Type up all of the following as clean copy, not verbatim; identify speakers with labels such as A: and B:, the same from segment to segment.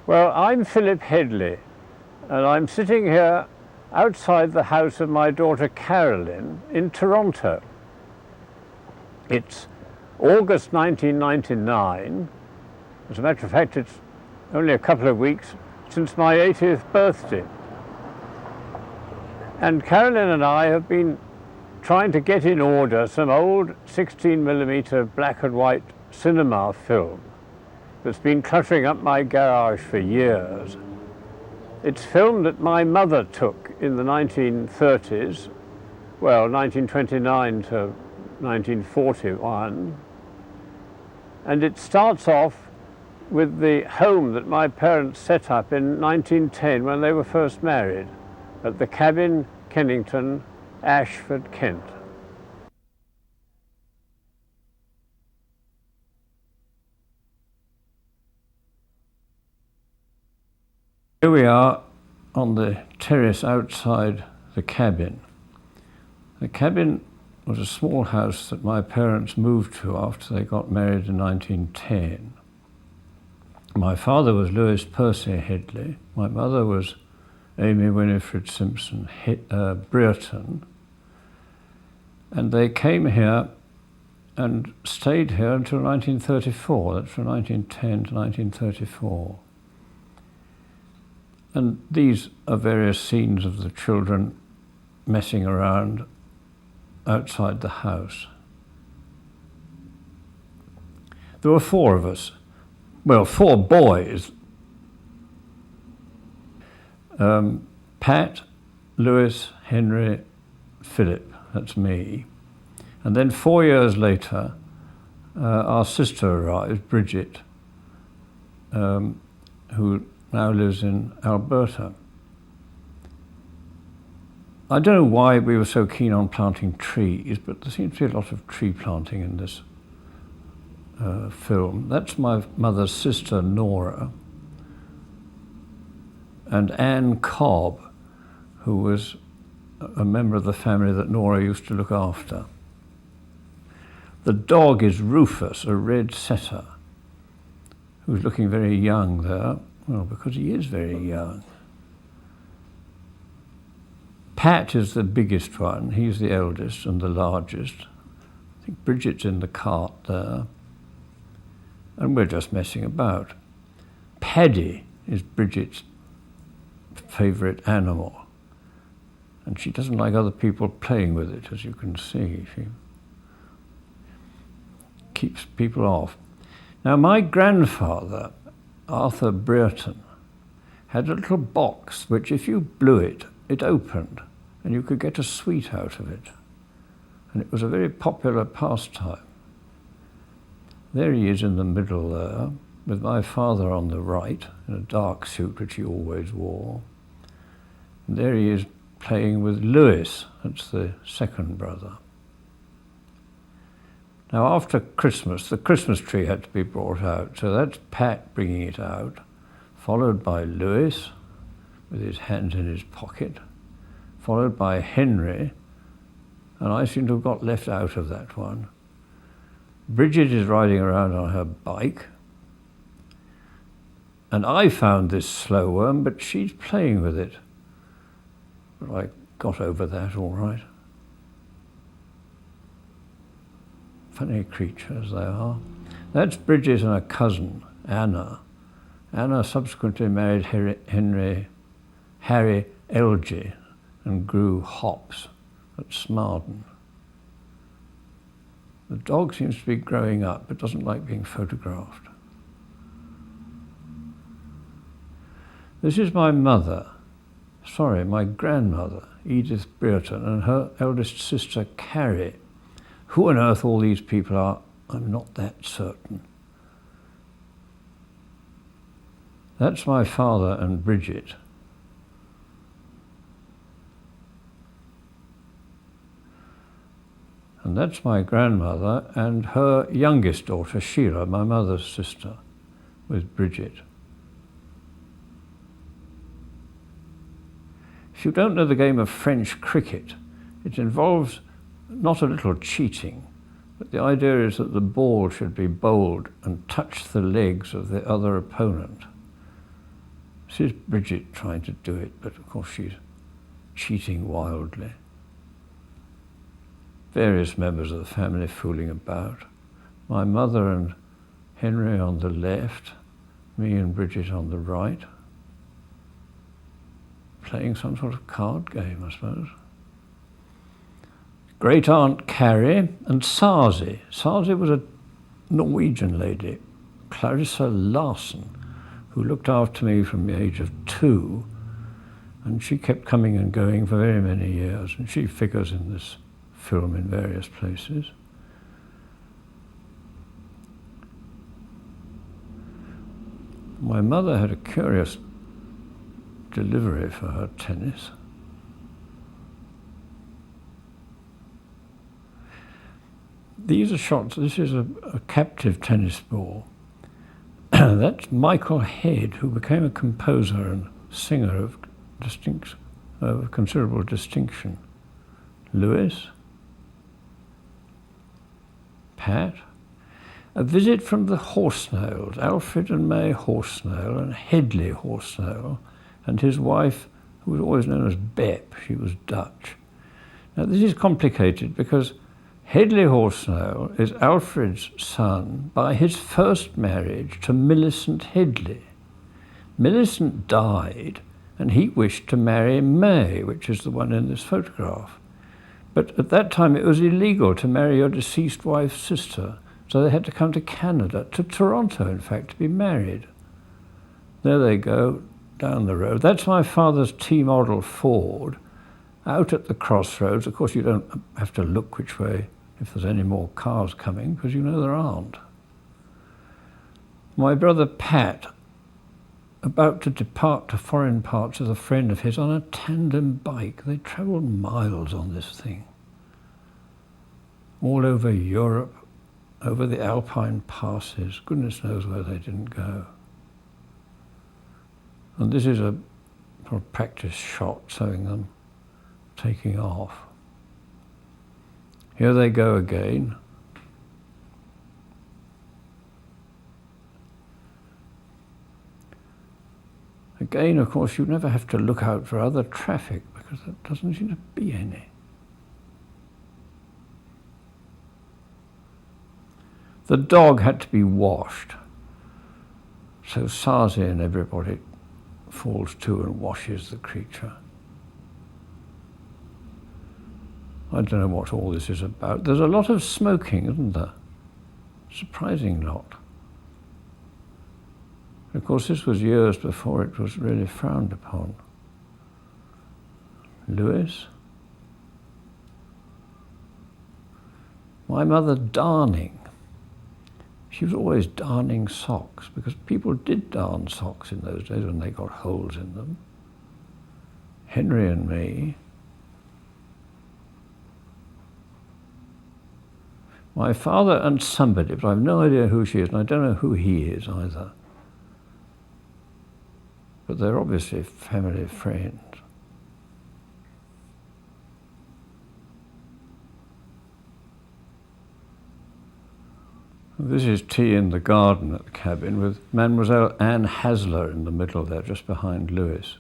A: Well, I'm Philip Headley, and I'm sitting here outside the house of my daughter Carolyn in Toronto. It's August 1999. As a matter of fact, it's only a couple of weeks since my 80th birthday. And Carolyn and I have been trying to get in order some old 16mm black and white cinema film that's been cluttering up my garage for years. It's film that my mother took in the 1930s, well, 1929 to 1941. And it starts off with the home that my parents set up in 1910 when they were first married, at the Cabin, Kennington, Ashford, Kent. Here we are on the terrace outside the cabin. The cabin was a small house that my parents moved to after they got married in 1910. My father was Lewis Percy Headley. My mother was Amy Winifred Simpson Brereton. And they came here and stayed here until 1934. That's from 1910 to 1934. And these are various scenes of the children messing around outside the house. There were four of us. Well, four boys. Pat, Lewis, Henry, Philip, that's me. And then 4 years later, our sister arrived, Bridget, who now lives in Alberta. I don't know why we were so keen on planting trees, but there seems to be a lot of tree planting in this film. That's my mother's sister, Nora, and Anne Cobb, who was a member of the family that Nora used to look after. The dog is Rufus, a red setter, who's looking very young there. Well, because he is very young. Pat is the biggest one. He's the eldest and the largest. I think Bridget's in the cart there. And we're just messing about. Paddy is Bridget's favourite animal. And she doesn't like other people playing with it, as you can see. She keeps people off. Now, my grandfather, Arthur Brereton, had a little box which, if you blew it, it opened and you could get a sweet out of it. And it was a very popular pastime. There he is in the middle there, with my father on the right, in a dark suit which he always wore. And there he is playing with Lewis, that's the second brother. Now, after Christmas, the Christmas tree had to be brought out, so that's Pat bringing it out, followed by Lewis, with his hands in his pocket, followed by Henry, and I seem to have got left out of that one. Bridget is riding around on her bike, and I found this slow worm, but she's playing with it. But I got over that all right. Funny creatures they are. That's Bridget and her cousin, Anna. Anna subsequently married Harry Elgee and grew hops at Smarden. The dog seems to be growing up, but doesn't like being photographed. This is my mother, my grandmother, Edith Brereton, and her eldest sister, Carrie. Who on earth all these people are, I'm not that certain. That's my father and Bridget. And that's my grandmother and her youngest daughter, Sheila, my mother's sister, with Bridget. If you don't know the game of French cricket, it involves not a little cheating, but the idea is that the ball should be bowled and touch the legs of the other opponent. This is Bridget trying to do it, but of course she's cheating wildly. Various members of the family fooling about. My mother and Henry on the left, me and Bridget on the right, playing some sort of card game, I suppose. Great Aunt Carrie and Sarzi. Sarzi was a Norwegian lady, Clarissa Larsen, who looked after me from the age of 2, and she kept coming and going for very many years, and she figures in this film in various places. My mother had a curious delivery for her tennis. These are shots. This is a captive tennis ball. That's Michael Head, who became a composer and singer of considerable distinction. Lewis, Pat, a visit from the Horsnails, Alfred and May Horsnail and Headley Horsnail, and his wife, who was always known as Bep. She was Dutch. Now this is complicated because Headley Horsnail is Alfred's son by his first marriage to Millicent Headley. Millicent died, and he wished to marry May, which is the one in this photograph. But at that time it was illegal to marry your deceased wife's sister, so they had to come to Canada, to Toronto in fact, to be married. There they go, down the road. That's my father's T-model Ford, out at the crossroads. Of course you don't have to look which way if there's any more cars coming, because you know there aren't. My brother Pat, about to depart to foreign parts with a friend of his on a tandem bike. They travelled miles on this thing. All over Europe, over the Alpine passes. Goodness knows where they didn't go. And this is a practice shot showing them taking off. Here they go again. Again, of course, you never have to look out for other traffic because there doesn't seem to be any. The dog had to be washed. So Sarzi and everybody falls to and washes the creature. I don't know what all this is about. There's a lot of smoking, isn't there? Surprising lot. Of course, this was years before it was really frowned upon. Lewis. My mother darning. She was always darning socks, because people did darn socks in those days when they got holes in them. Henry and me. My father and somebody, but I have no idea who she is, and I don't know who he is either. But they're obviously family friends. This is tea in the garden at the cabin with Mademoiselle Anne Hasler in the middle there, just behind Lewis.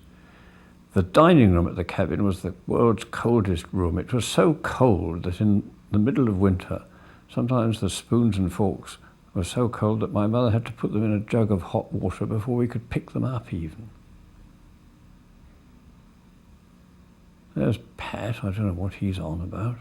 A: The dining room at the cabin was the world's coldest room. It was so cold that in the middle of winter, sometimes the spoons and forks were so cold that my mother had to put them in a jug of hot water before we could pick them up even. There's Pat, I don't know what he's on about.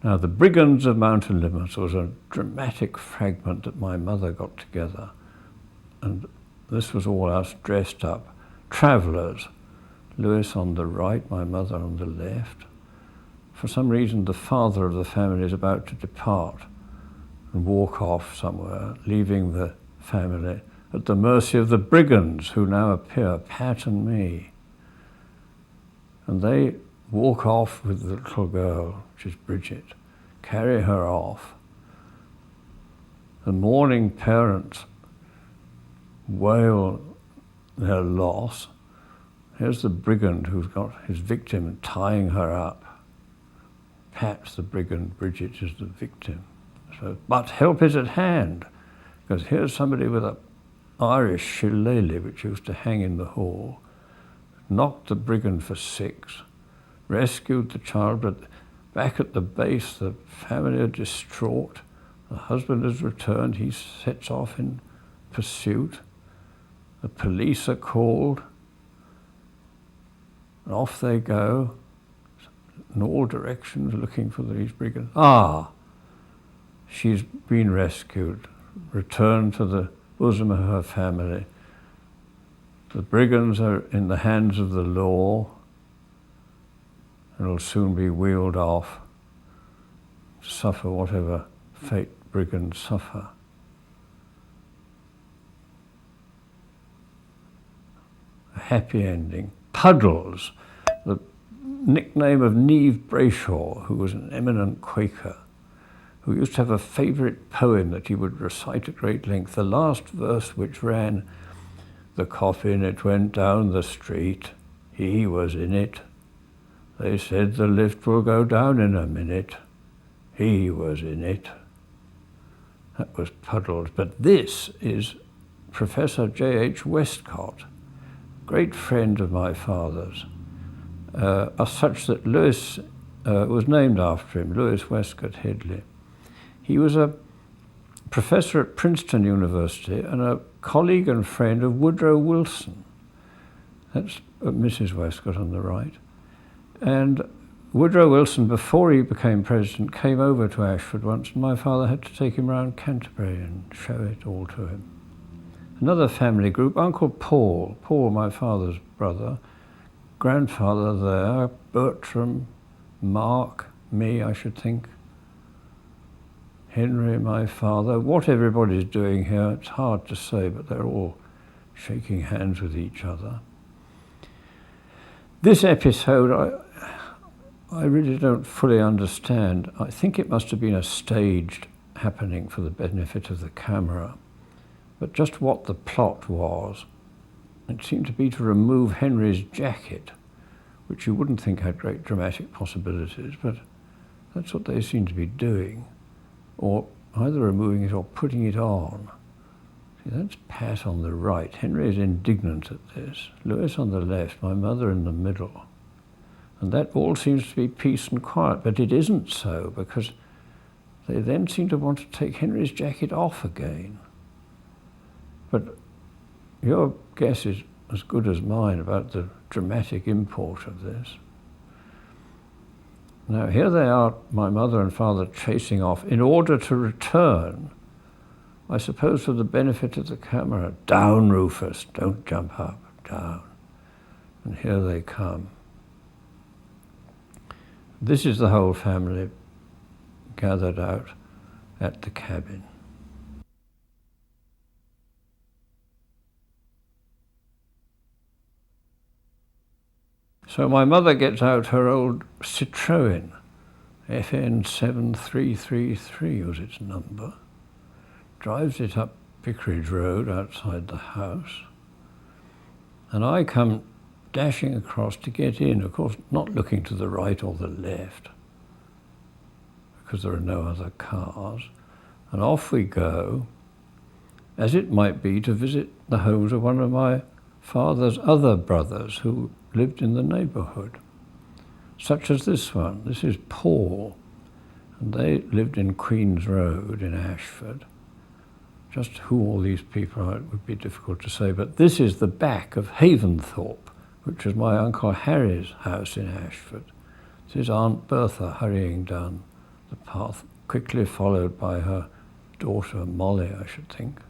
A: Now, the Brigands of Mountain Limits was a dramatic fragment that my mother got together. And this was all us dressed up. Travellers, Lewis on the right, my mother on the left. For some reason, the father of the family is about to depart and walk off somewhere, leaving the family at the mercy of the Brigands, who now appear, Pat and me. And they walk off with the little girl, which is Bridget, carry her off. The mourning parents wail their loss. Here's the brigand who's got his victim tying her up, Pat, the brigand, Bridget is the victim. So, but help is at hand, because here's somebody with an Irish shillelagh which used to hang in the hall, knocked the brigand for 6, rescued the child, but back at the base the family are distraught. The husband has returned, he sets off in pursuit. The police are called, and off they go in all directions looking for these brigands. She's been rescued, returned to the bosom of her family. The brigands are in the hands of the law and will soon be wheeled off to suffer whatever fate brigands suffer. A happy ending. Puddles, the nickname of Neve Brayshaw, who was an eminent Quaker, who used to have a favourite poem that he would recite at great length, the last verse which ran, "The coffin, it went down the street, he was in it. They said the lift will go down in a minute, he was in it." That was Puddles. But this is Professor J.H. Westcott, great friend of my father's, such that Lewis was named after him, Lewis Westcott Headley. He was a professor at Princeton University and a colleague and friend of Woodrow Wilson. That's Mrs. Westcott on the right. And Woodrow Wilson, before he became president, came over to Ashford once, and my father had to take him round Canterbury and show it all to him. Another family group, Uncle Paul, my father's brother, grandfather there, Bertram, Mark, me, I should think, Henry, my father. What everybody's doing here, it's hard to say, but they're all shaking hands with each other. This episode, I really don't fully understand. I think it must have been a staged happening for the benefit of the camera. But just what the plot was, it seemed to be to remove Henry's jacket, which you wouldn't think had great dramatic possibilities, but that's what they seem to be doing, or either removing it or putting it on. See, that's Pat on the right. Henry is indignant at this. Lewis on the left, my mother in the middle. And that all seems to be peace and quiet, but it isn't so, because they then seem to want to take Henry's jacket off again. But your guess is as good as mine about the dramatic import of this. Now here they are, my mother and father chasing off in order to return, I suppose for the benefit of the camera. Down, Rufus, don't jump up, down. And here they come. This is the whole family gathered out at the cabin. So my mother gets out her old Citroën, FN 7333 was its number, drives it up Vicarage Road outside the house, and I come dashing across to get in, of course not looking to the right or the left, because there are no other cars, and off we go, as it might be to visit the homes of one of my father's other brothers who lived in the neighbourhood, such as this one. This is Paul, and they lived in Queen's Road in Ashford. Just who all these people are, it would be difficult to say, but this is the back of Haventhorpe, which was my Uncle Harry's house in Ashford. This is Aunt Bertha hurrying down the path, quickly followed by her daughter Molly, I should think.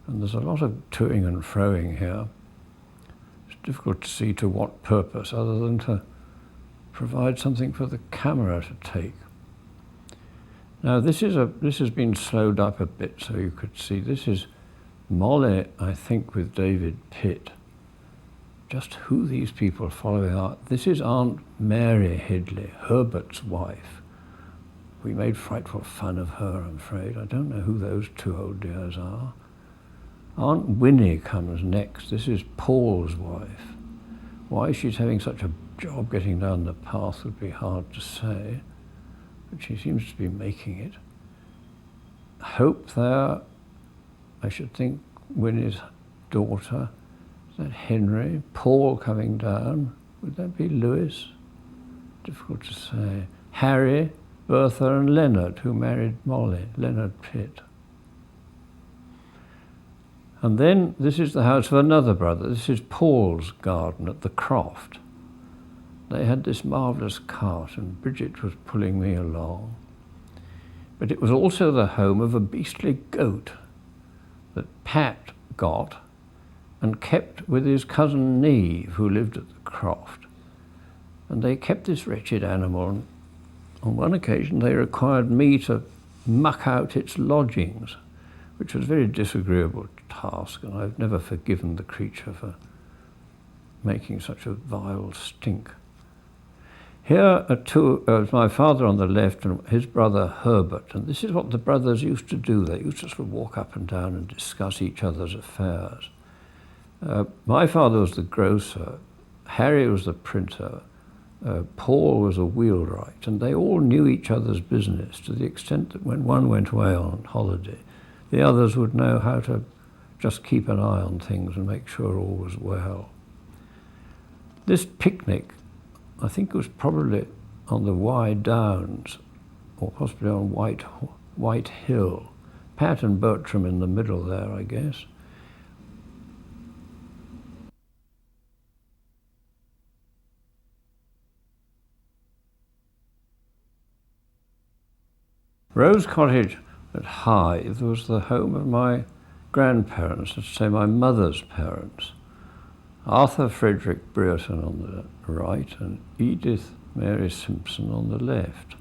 A: And there's a lot of toing and froing here. It's difficult to see to what purpose, other than to provide something for the camera to take. Now this has been slowed up a bit so you could see. This is Molly, I think, with David Pitt. Just who these people following are. This is Aunt Mary Headley, Herbert's wife. We made frightful fun of her, I'm afraid. I don't know who those two old dears are. Aunt Winnie comes next. This is Paul's wife. Why she's having such a job getting down the path would be hard to say. but she seems to be making it. Hope there, I should think Winnie's daughter. Is that Henry? Paul coming down. Would that be Lewis? Difficult to say. Harry, Bertha and Leonard, who married Molly, Leonard Pitt. And then this is the house of another brother. This is Paul's garden at the Croft. They had this marvellous cart and Bridget was pulling me along. But it was also the home of a beastly goat that Pat got and kept with his cousin Neve, who lived at the Croft. And they kept this wretched animal, and on one occasion they required me to muck out its lodgings, which was a very disagreeable task, and I've never forgiven the creature for making such a vile stink. Here are my father on the left and his brother Herbert, and this is what the brothers used to do. They used to sort of walk up and down and discuss each other's affairs. My father was the grocer, Harry was the printer, Paul was a wheelwright, and they all knew each other's business to the extent that when one went away on holiday, the others would know how to just keep an eye on things and make sure all was well. This picnic, I think, was probably on the Wye Downs, or possibly on White Hill. Pat and Bertram in the middle there, I guess. Rose Cottage at Hythe was the home of my grandparents, let's say my mother's parents. Arthur Frederick Brereton on the right and Edith Mary Simpson on the left.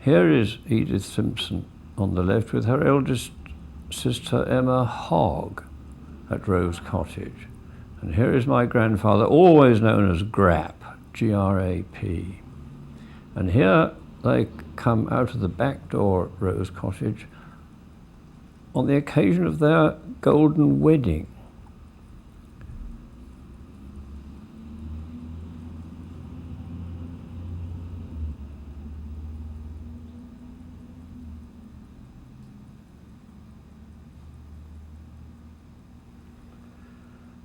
A: Here is Edith Simpson on the left with her eldest sister Emma Hogg at Rose Cottage. And here is my grandfather, always known as Grap, G-R-A-P. And here they come out of the back door at Rose Cottage on the occasion of their golden wedding.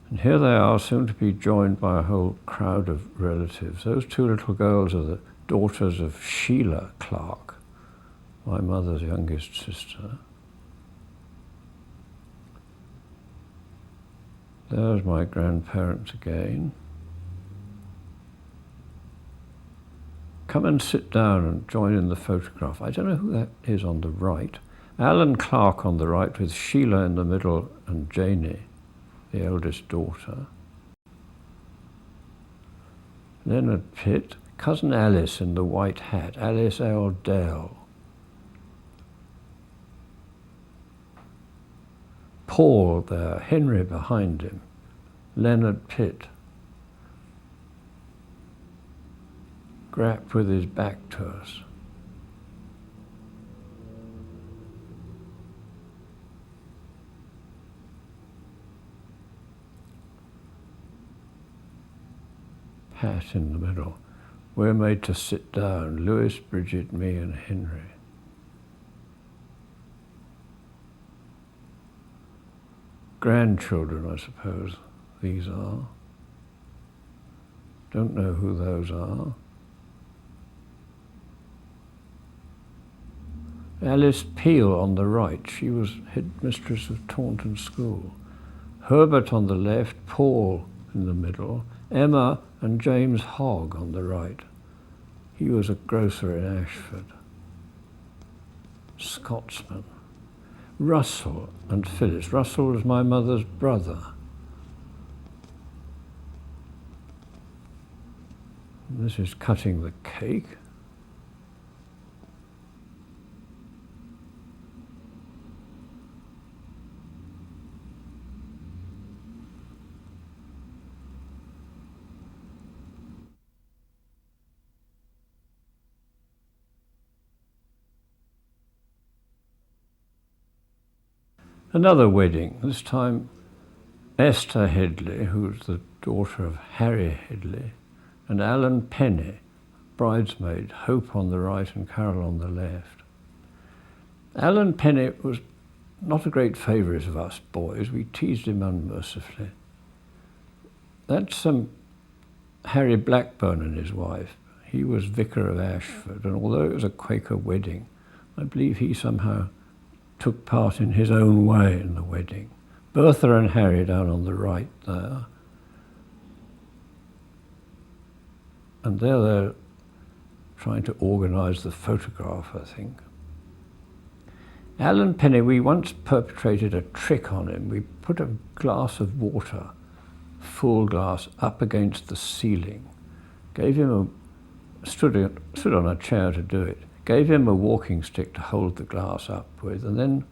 A: And here they are, soon to be joined by a whole crowd of relatives. Those two little girls are the daughters of Sheila Clark, my mother's youngest sister. There's my grandparents again. Come and sit down and join in the photograph. I don't know who that is on the right. Alan Clark on the right with Sheila in the middle and Janie, the eldest daughter. Leonard Pitt, cousin Alice in the white hat, Alice L. Dale. Paul there, Henry behind him, Leonard Pitt. Grap with his back to us. Pat in the middle. We're made to sit down, Lewis, Bridget, me and Henry. Grandchildren, I suppose, these are. Don't know who those are. Alice Peel on the right, she was headmistress of Taunton School. Herbert on the left, Paul in the middle, Emma and James Hogg on the right. He was a grocer in Ashford. Scotsman. Russell and Phyllis. Russell was my mother's brother. This is cutting the cake. Another wedding, this time Esther Headley, who was the daughter of Harry Headley, and Alan Penney bridesmaids, Hope on the right and Carol on the left. Alan Penney was not a great favourite of us boys. We teased him unmercifully. That's Harry Blackburn and his wife. He was Vicar of Ashford, and although it was a Quaker wedding, I believe he somehow took part in his own way in the wedding. Bertha and Harry down on the right there. And there they're trying to organise the photograph, I think. Alan Penney, we once perpetrated a trick on him. We put a glass of water, full glass, up against the ceiling, gave him stood on a chair to do it, gave him a walking stick to hold the glass up with, and then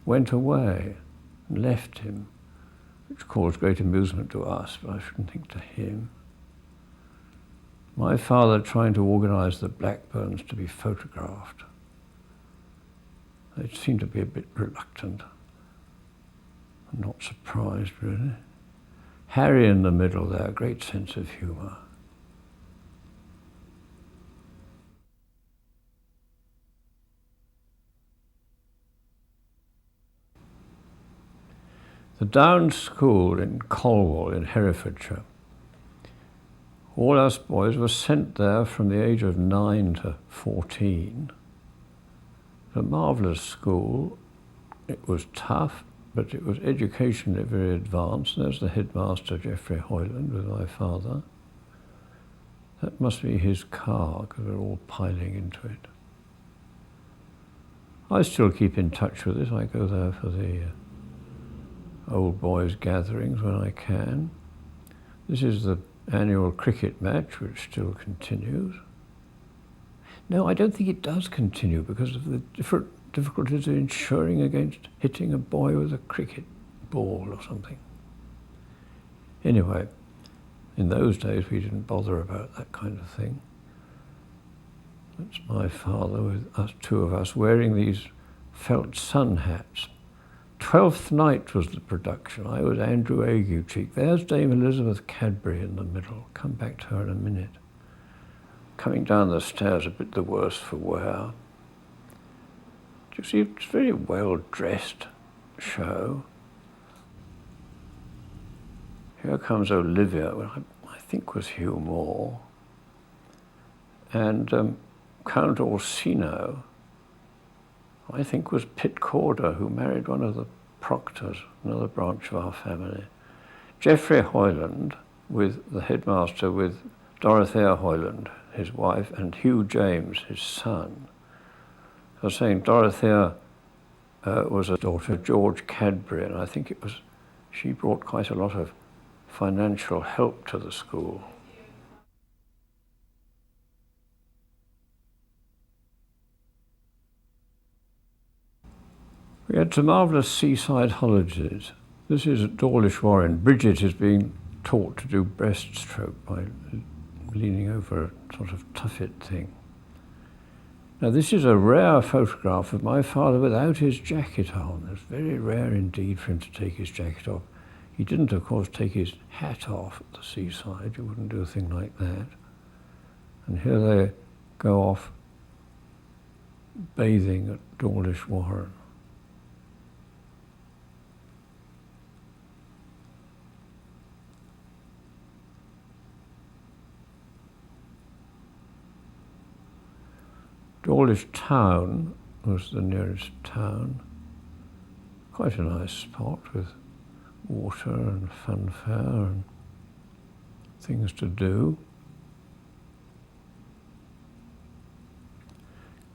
A: went away and left him, which caused great amusement to us, but I shouldn't think to him. My father trying to organise the Blackburns to be photographed. They seemed to be a bit reluctant. I'm not surprised, really. Harry in the middle there, great sense of humour. The Downs School in Colwall in Herefordshire. All us boys were sent there from the age of 9 to 14. A marvellous school. It was tough, but it was educationally very advanced. There's the headmaster, Geoffrey Hoyland, with my father. That must be his car, because we're all piling into it. I still keep in touch with it. I go there for the old boys' gatherings when I can. This is the annual cricket match, which still continues. No, I don't think it does continue because of the difficulties of insuring against hitting a boy with a cricket ball or something. Anyway, in those days we didn't bother about that kind of thing. That's my father with us, two of us, wearing these felt sun hats. 12th Night was the production. I was Andrew Aguecheek. There's Dame Elizabeth Cadbury in the middle. Come back to her in a minute. Coming down the stairs a bit the worse for wear. Do you see, it's a very well-dressed show. Here comes Olivia, who I think was Hugh Moore, and Count Orsino, I think was Pitt Corder, who married one of the proctors, another branch of our family. Geoffrey Hoyland, with the headmaster, with Dorothea Hoyland, his wife, and Hugh James, his son. I was saying Dorothea was a daughter of George Cadbury, and I think she brought quite a lot of financial help to the school. We had some marvellous seaside holidays. This is at Dawlish Warren. Bridget is being taught to do breaststroke by leaning over a sort of tuffet thing. Now this is a rare photograph of my father without his jacket on. It's very rare indeed for him to take his jacket off. He didn't, of course, take his hat off at the seaside. You wouldn't do a thing like that. And here they go off bathing at Dawlish Warren. Dawlish Town was the nearest town. Quite a nice spot with water and funfair and things to do.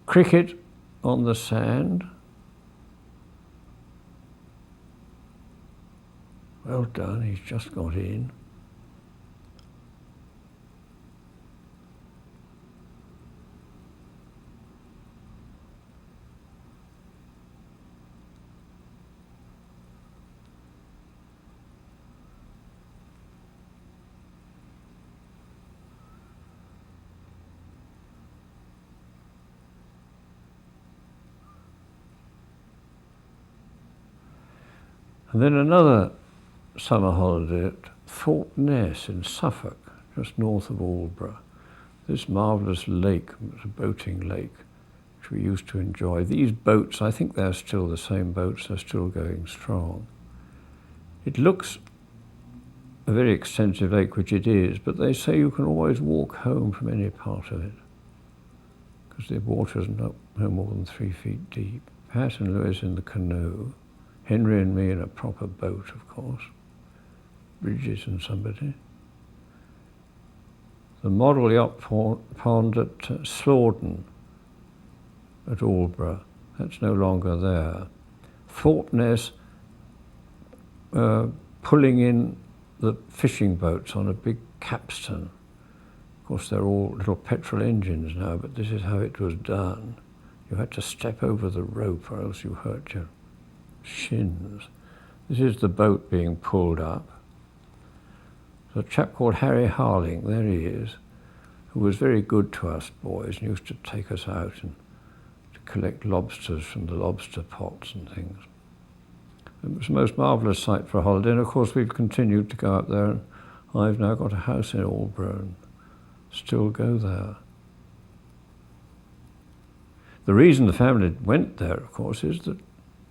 A: Cricket on the sand. Well done, he's just got in. And then another summer holiday at Thorpe Ness in Suffolk, just north of Aldborough. this marvellous lake, it was a boating lake, which we used to enjoy. These boats, I think they're still the same boats, they're still going strong. It looks a very extensive lake, which it is, but they say you can always walk home from any part of it, because the water's no more than 3 feet deep. Pat and Lewis in the canoe, Henry and me in a proper boat, of course, Bridget and somebody. The model yacht pond at Slawden at Aldborough, that's no longer there. Thorpeness pulling in the fishing boats on a big capstan. Of course, they're all little petrol engines now, but this is how it was done. You had to step over the rope or else you hurt your shins. This is the boat being pulled up. There's a chap called Harry Harling, there he is, who was very good to us boys and used to take us out and to collect lobsters from the lobster pots and things. It was the most marvellous sight for a holiday, and of course we've continued to go up there, and I've now got a house in Aldborough and still go there. The reason the family went there, of course, is that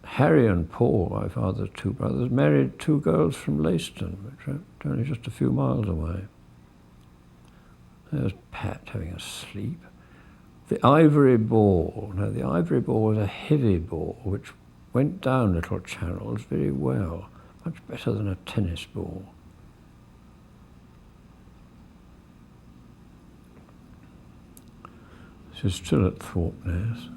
A: Harry and Paul, my father's 2 brothers, married 2 girls from Leiston, which are only just a few miles away. There's Pat having a sleep. The ivory ball. Now, the ivory ball was a heavy ball, which went down little channels very well, much better than a tennis ball. This is still at Thorpeness.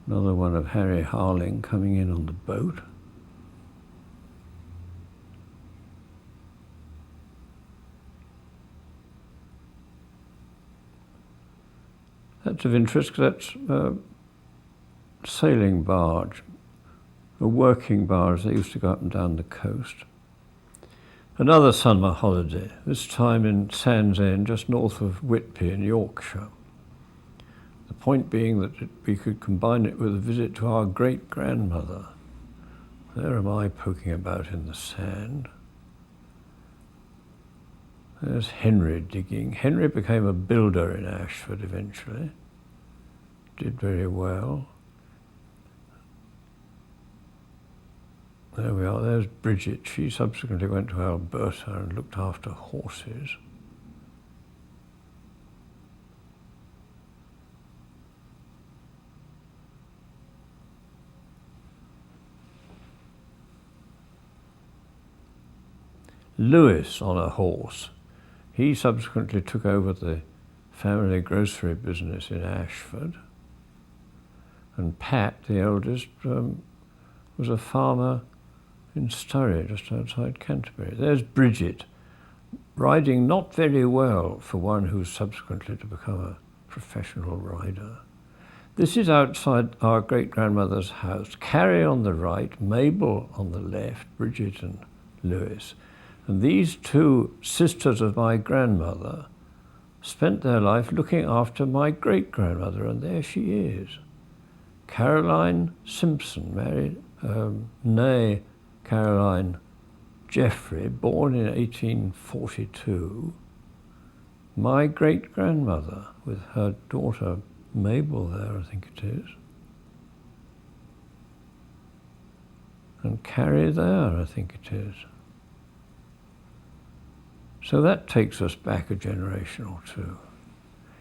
A: Another one of Harry Harling coming in on the boat. That's of interest because that's a sailing barge, a working barge. They used to go up and down the coast. Another summer holiday, this time in Sands End, just north of Whitby in Yorkshire. The point being that we could combine it with a visit to our great-grandmother. There am I poking about in the sand. There's Henry digging. Henry became a builder in Ashford eventually. Did very well. There we are, there's Bridget. She subsequently went to Alberta and looked after horses. Lewis on a horse. He subsequently took over the family grocery business in Ashford. And Pat, the eldest, was a farmer in Surrey, just outside Canterbury. There's Bridget, riding not very well for one who's subsequently to become a professional rider. This is outside our great-grandmother's house. Carrie on the right, Mabel on the left, Bridget and Lewis. And these 2 sisters of my grandmother spent their life looking after my great-grandmother, and there she is. Caroline Simpson, married, née Caroline Jeffrey, born in 1842. My great-grandmother, with her daughter Mabel there, I think it is. And Carrie there, I think it is. So that takes us back a generation or 2.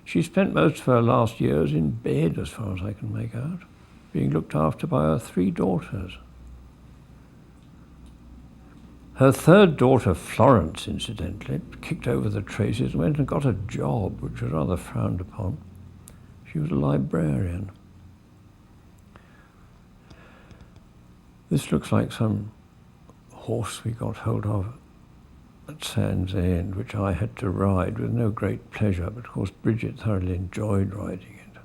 A: She spent most of her last years in bed, as far as I can make out, being looked after by her 3 daughters. Her 3rd daughter, Florence, incidentally, kicked over the traces and went and got a job, which was rather frowned upon. She was a librarian. This looks like some horse we got hold of at Sands End, which I had to ride with no great pleasure, but of course Bridget thoroughly enjoyed riding it.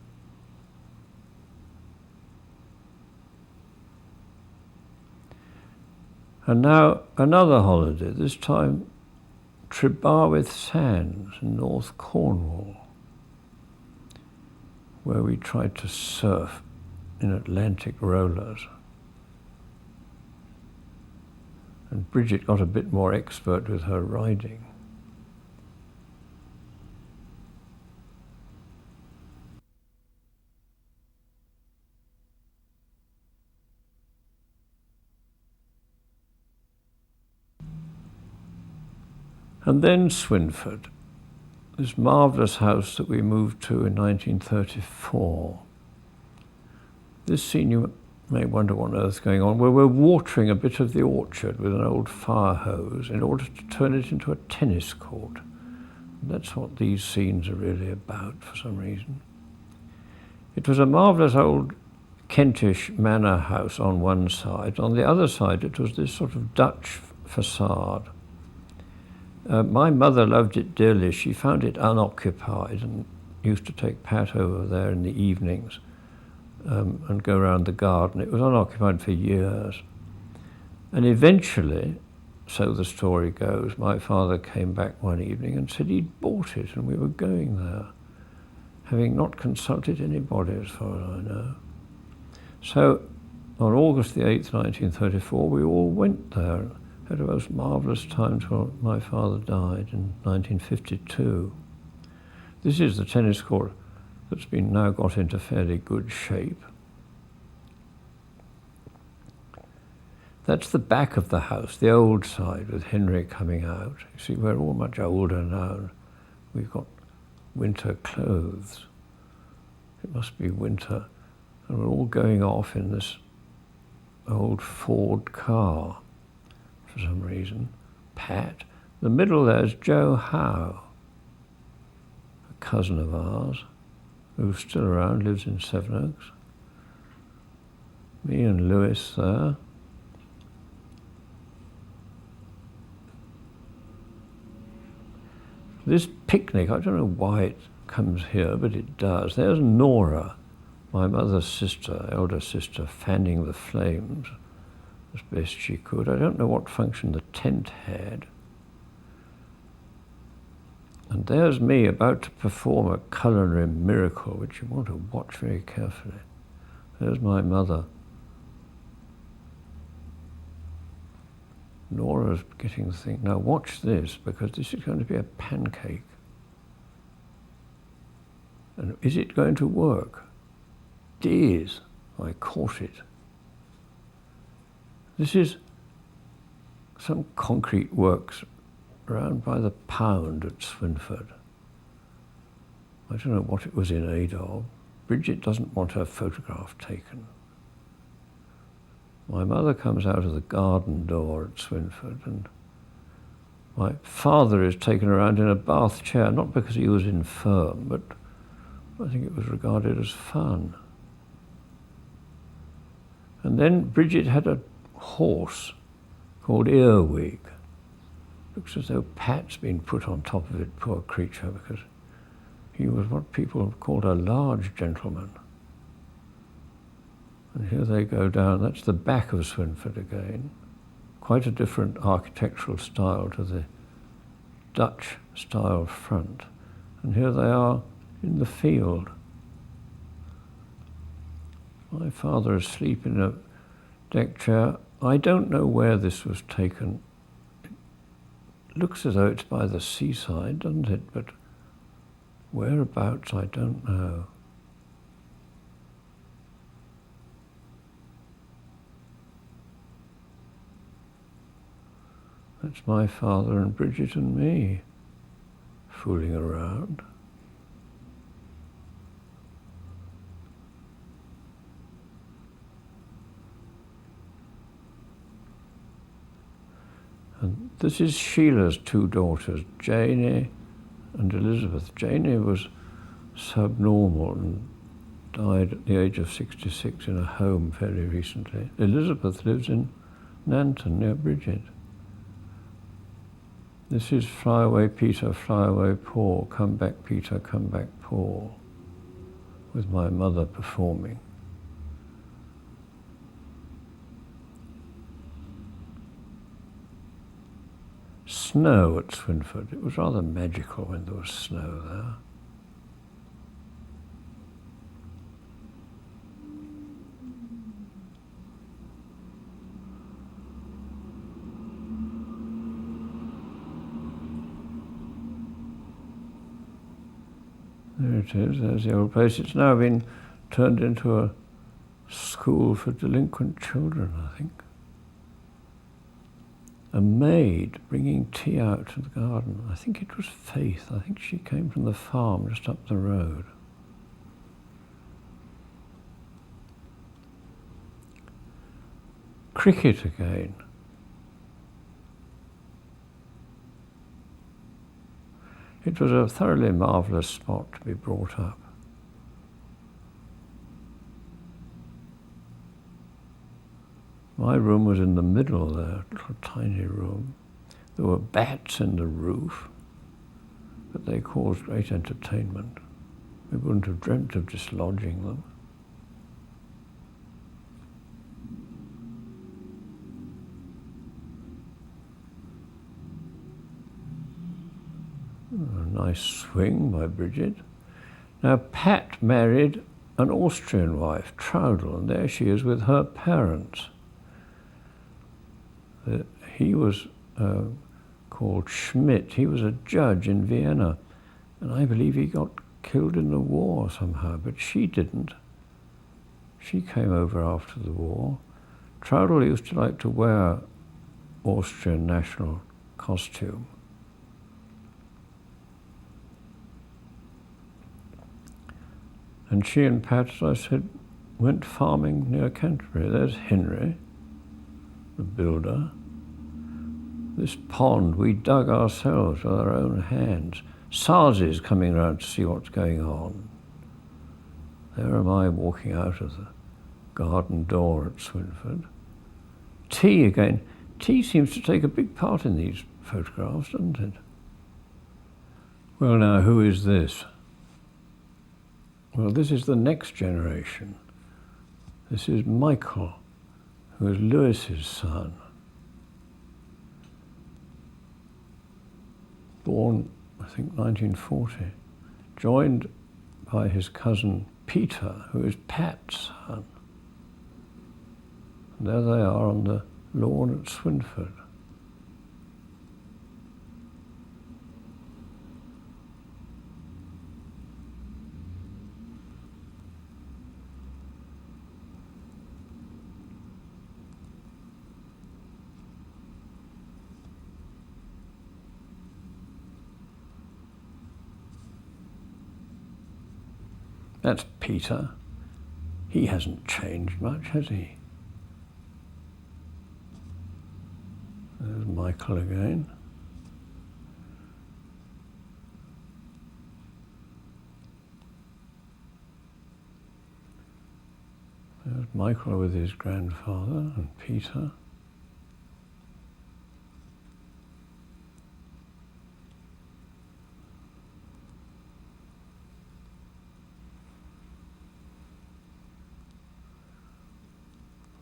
A: And now another holiday, this time Trebarwith Sands in North Cornwall, where we tried to surf in Atlantic rollers. and Bridget got a bit more expert with her riding. And then Swinford, this marvellous house that we moved to in 1934. This scene, you may wonder what on earth's going on, where we're watering a bit of the orchard with an old fire hose in order to turn it into a tennis court. And that's what these scenes are really about for some reason. It was a marvellous old Kentish manor house on one side. On the other side, it was this sort of Dutch facade. My mother loved it dearly. She found it unoccupied and used to take Pat over there in the evenings and go around the garden. It was unoccupied for years. And eventually, so the story goes, my father came back one evening and said he'd bought it and we were going there, having not consulted anybody as far as I know. So on August the 8th, 1934, we all went there. Had a most marvellous time till my father died in 1952. This is the tennis court that's been now got into fairly good shape. That's the back of the house, the old side, with Henry coming out. You see, we're all much older now. We've got winter clothes. It must be winter. And we're all going off in this old Ford car. For some reason, Pat. The middle there's Joe Howe, a cousin of ours, who's still around, lives in Sevenoaks. Me and Lewis there. This picnic, I don't know why it comes here, but it does. There's Nora, my mother's sister, elder sister, fanning the flames as best she could. I don't know what function the tent had. And there's me about to perform a culinary miracle, which you want to watch very carefully. There's my mother. Nora's getting the thing. Now watch this, because this is going to be a pancake. And is it going to work? It is. I caught it. This is some concrete works around by the pound at Swinford. I don't know what it was in aid of. Bridget doesn't want her photograph taken. My mother comes out of the garden door at Swinford, and my father is taken around in a bath chair, not because he was infirm, but I think it was regarded as fun. And then Bridget had a horse called Earwig. Looks as though Pat's been put on top of it, poor creature, because he was what people have called a large gentleman. And here they go down. That's the back of Swinford again. Quite a different architectural style to the Dutch style front. And here they are in the field. My father is asleep in a deck chair. I don't know where this was taken. It looks as though it's by the seaside, doesn't it? But whereabouts, I don't know. That's my father and Bridget and me fooling around. And this is Sheila's two daughters, Janie and Elizabeth. Janie was subnormal and died at the age of 66 in a home very recently. Elizabeth lives in Nanton near Bridget. This is Fly Away Peter, Fly Away Paul, Come Back Peter, Come Back Paul, with my mother performing. Snow at Swinford. It was rather magical when there was snow there. it is, there's the old place. It's now been turned into a school for delinquent children, I think. A maid bringing tea out to the garden. I think it was Faith. I think she came from the farm just up the road. Cricket again. It was a thoroughly marvellous spot to be brought up. My room was in the middle there, a little tiny room. There were bats in the roof, but they caused great entertainment. We wouldn't have dreamt of dislodging them. A nice swing by Bridget. Now Pat married an Austrian wife, Traudel, and there she is with her parents. He was called Schmidt. He was a judge in Vienna, and I believe he got killed in the war somehow, but she didn't. She came over after the war. Traudel used to like to wear Austrian national costume. And she and Pat, as I said, went farming near Canterbury. There's Henry, the builder. This pond we dug ourselves with our own hands. Sarsi's coming round to see what's going on. There am I walking out of the garden door at Swinford. Tea again. Tea seems to take a big part in these photographs, doesn't it? Well now, who is this? Well, this is the next generation. This is Michael, who is Lewis's son. Born, I think, 1940. Joined by his cousin Peter, who is Pat's son. And there they are on the lawn at Swinford. That's Peter. He hasn't changed much, has he? There's Michael again. There's Michael with his grandfather and Peter.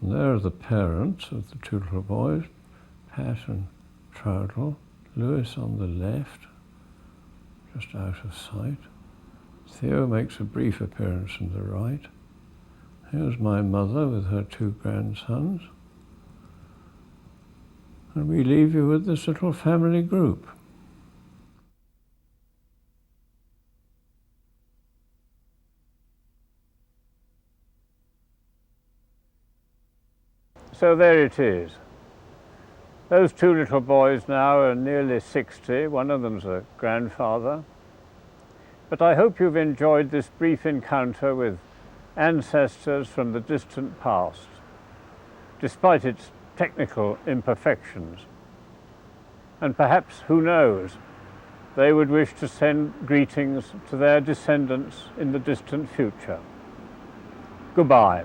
A: And there are the parents of the two little boys, Pat and Traudel. Lewis on the left, just out of sight. Theo makes a brief appearance on the right. Here's my mother with her two grandsons. And we leave you with this little family group. So there it is. Those two little boys now are nearly 60. One of them's a grandfather. But I hope you've enjoyed this brief encounter with ancestors from the distant past, despite its technical imperfections. And perhaps, who knows, they would wish to send greetings to their descendants in the distant future. Goodbye.